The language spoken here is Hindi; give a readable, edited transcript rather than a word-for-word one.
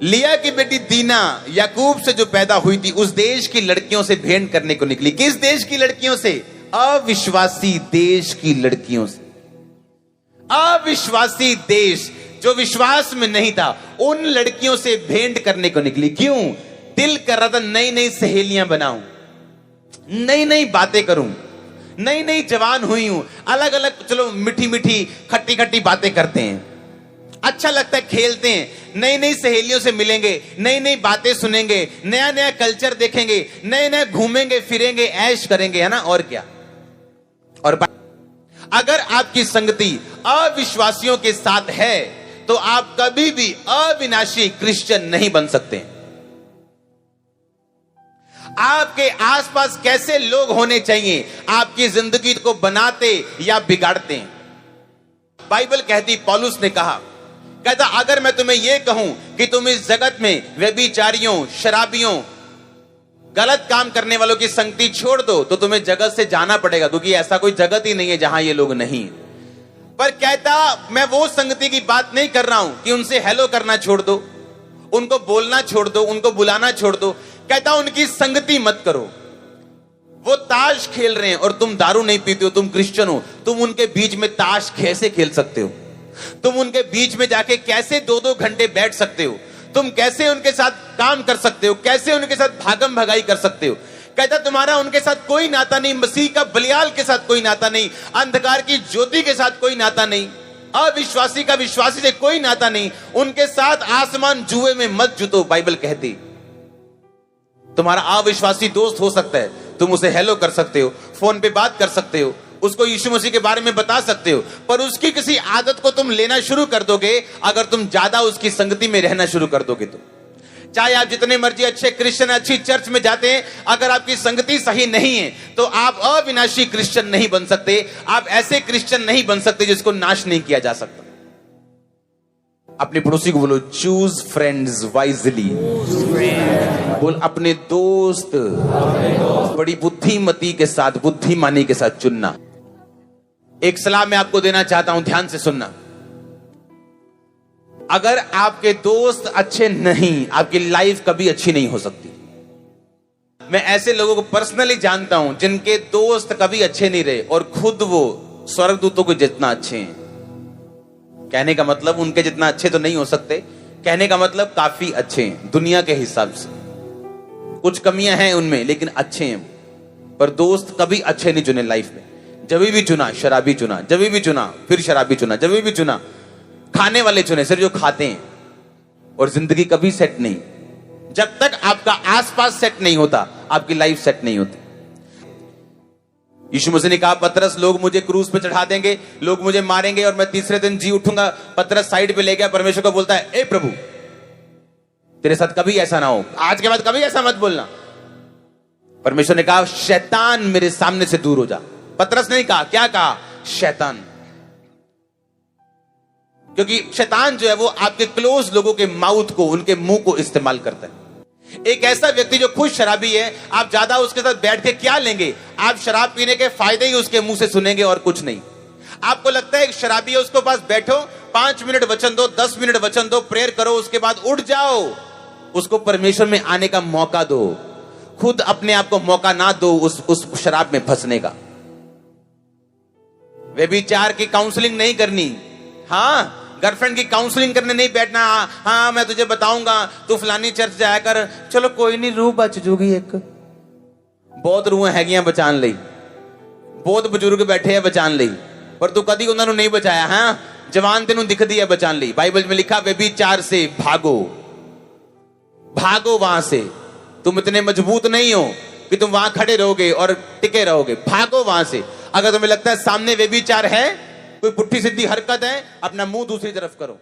लिया की बेटी दीना याकूब से जो पैदा हुई थी, उस देश की लड़कियों से भेंट करने को निकली। किस देश की लड़कियों से? अविश्वासी देश की लड़कियों से। अविश्वासी देश जो विश्वास में नहीं था, उन लड़कियों से भेंट करने को निकली। क्यों? दिल कर रहा था नई नई सहेलियां बनाऊं, नई नई बातें करूं, नई नई जवान हुई हूं, अलग अलग चलो मीठी मीठी खट्टी खट्टी बातें करते हैं, अच्छा लगता है, खेलते हैं, नई नई सहेलियों से मिलेंगे, नई नई बातें सुनेंगे, नया नया कल्चर देखेंगे, नए नए घूमेंगे फिरेंगे, ऐश करेंगे, है ना? और क्या? और अगर आपकी संगति अविश्वासियों के साथ है तो आप कभी भी अविनाशी क्रिश्चियन नहीं बन सकते। आपके आसपास कैसे लोग होने चाहिए आपकी जिंदगी को बनाते या बिगाड़ते हैं? बाइबल कहती, पौलुस ने कहा, कहता अगर मैं तुम्हें यह कहूं कि तुम इस जगत में व्यभिचारियों, शराबियों, गलत काम करने वालों की संगति छोड़ दो तो तुम्हें जगत से जाना पड़ेगा, क्योंकि ऐसा कोई जगत ही नहीं है जहां ये लोग नहीं। पर कहता मैं वो संगति की बात नहीं कर रहा हूं कि उनसे हेलो करना छोड़ दो, उनको बोलना छोड़ दो, उनको बुलाना छोड़ दो। कहता उनकी संगति मत करो। वो ताश खेल रहे हैं और तुम दारू नहीं पीते हो, तुम क्रिश्चियन हो, तुम उनके बीच में ताश कैसे खेल सकते हो? तुम उनके बीच में जाके कैसे 2-2 घंटे बैठ सकते हो? तुम कैसे उनके साथ काम कर सकते हो? कैसे उनके साथ भागम भगाई कर सकते हो? कहता तुम्हारा उनके साथ कोई नाता नहीं, मसीह का बलियाल के साथ कोई नाता नहीं, अंधकार की ज्योति के साथ कोई नाता नहीं, अविश्वासी का विश्वासी से कोई नाता नहीं, उनके साथ आसमान जुए में मत जुतो। बाइबल कहती तुम्हारा अविश्वासी दोस्त हो सकता है, तुम उसे हेलो कर सकते हो, फोन पे बात कर सकते हो, उसको यीशु मसीह के बारे में बता सकते हो, पर उसकी किसी आदत को तुम लेना शुरू कर दोगे अगर तुम ज्यादा उसकी संगति में रहना शुरू कर दोगे तो। चाहे आप जितने मर्जी अच्छे क्रिश्चियन, अच्छी चर्च में जाते हैं, अगर आपकी संगति सही नहीं है तो आप अविनाशी क्रिश्चियन नहीं बन सकते। आप ऐसे क्रिश्चियन नहीं बन सकते जिसको नाश नहीं किया जा सकता। अपने पड़ोसी को बोलो, चूज फ्रेंड्स वाइजली। बोल, अपने दोस्त बड़ी बुद्धिमती के साथ, बुद्धिमानी के साथ चुनना। एक सलाह मैं आपको देना चाहता हूं, ध्यान से सुनना। अगर आपके दोस्त अच्छे नहीं, आपकी लाइफ कभी अच्छी नहीं हो सकती। मैं ऐसे लोगों को पर्सनली जानता हूं जिनके दोस्त कभी अच्छे नहीं रहे और खुद वो स्वर्गदूतों को जितना अच्छे हैं। कहने का मतलब उनके जितना अच्छे तो नहीं हो सकते, कहने का मतलब काफी अच्छे हैं दुनिया के हिसाब से। कुछ कमियां हैं उनमें लेकिन अच्छे हैं। पर दोस्त कभी अच्छे नहीं चुने लाइफ में। जब भी चुना शराबी चुना, जब भी चुना फिर शराबी चुना, जब भी चुना खाने वाले चुने, सिर्फ जो खाते हैं। और जिंदगी कभी सेट नहीं। जब तक आपका आसपास सेट नहीं होता आपकी लाइफ सेट नहीं होती। यीशु मसीह ने कहा, पतरस लोग मुझे क्रूस पे चढ़ा देंगे, लोग मुझे मारेंगे और मैं तीसरे दिन जी उठूंगा। पतरस साइड पे ले गया, परमेश्वर को बोलता है, ए प्रभु तेरे साथ कभी ऐसा ना हो, आज के बाद कभी ऐसा मत बोलना। परमेश्वर ने कहा, शैतान मेरे सामने से दूर हो जा। पतरस ने कहा, क्या कहा? शैतान। क्योंकि शैतान जो है वो आपके क्लोज लोगों के माउथ को, उनके मुंह को इस्तेमाल करता है। एक ऐसा व्यक्ति जो खुद शराबी है, आप ज्यादा उसके साथ बैठ के क्या लेंगे? आप शराब पीने के फायदे ही उसके मुंह से सुनेंगे और कुछ नहीं। आपको लगता है एक शराबी है, उसके पास बैठो, 5 मिनट वचन दो, 10 मिनट वचन दो, प्रेयर करो, उसके बाद उठ जाओ। उसको परमेश्वर में आने का मौका दो। खुद अपने आप को मौका ना दो उस शराब में फंसने का। व्यभिचार की काउंसलिंग नहीं करनी। हाँ, गर्लफ्रेंड की काउंसलिंग करने नहीं बैठना। हाँ मैं तुझे बताऊंगा, तू फलानी चर्च जाया कर। चलो कोई नहीं, रूह बच जूगी। एक बहुत रूह हैगियां बचान ली, बहुत बुजुर्ग बैठे हैं बचान ली, पर तू कदी उन्होंने नहीं बचाया। हाँ, जवान तेनू दिख दी है बचान ली। बाइबल में लिखा, व्यभिचार से भागो, भागो वहां से। तुम इतने मजबूत नहीं हो कि तुम वहां खड़े रहोगे और टिके रहोगे। भागो वहां से। अगर तुम्हें लगता है सामने व्यभिचार है, कोई पुट्ठी सीधी हरकत है, अपना मुंह दूसरी तरफ करो।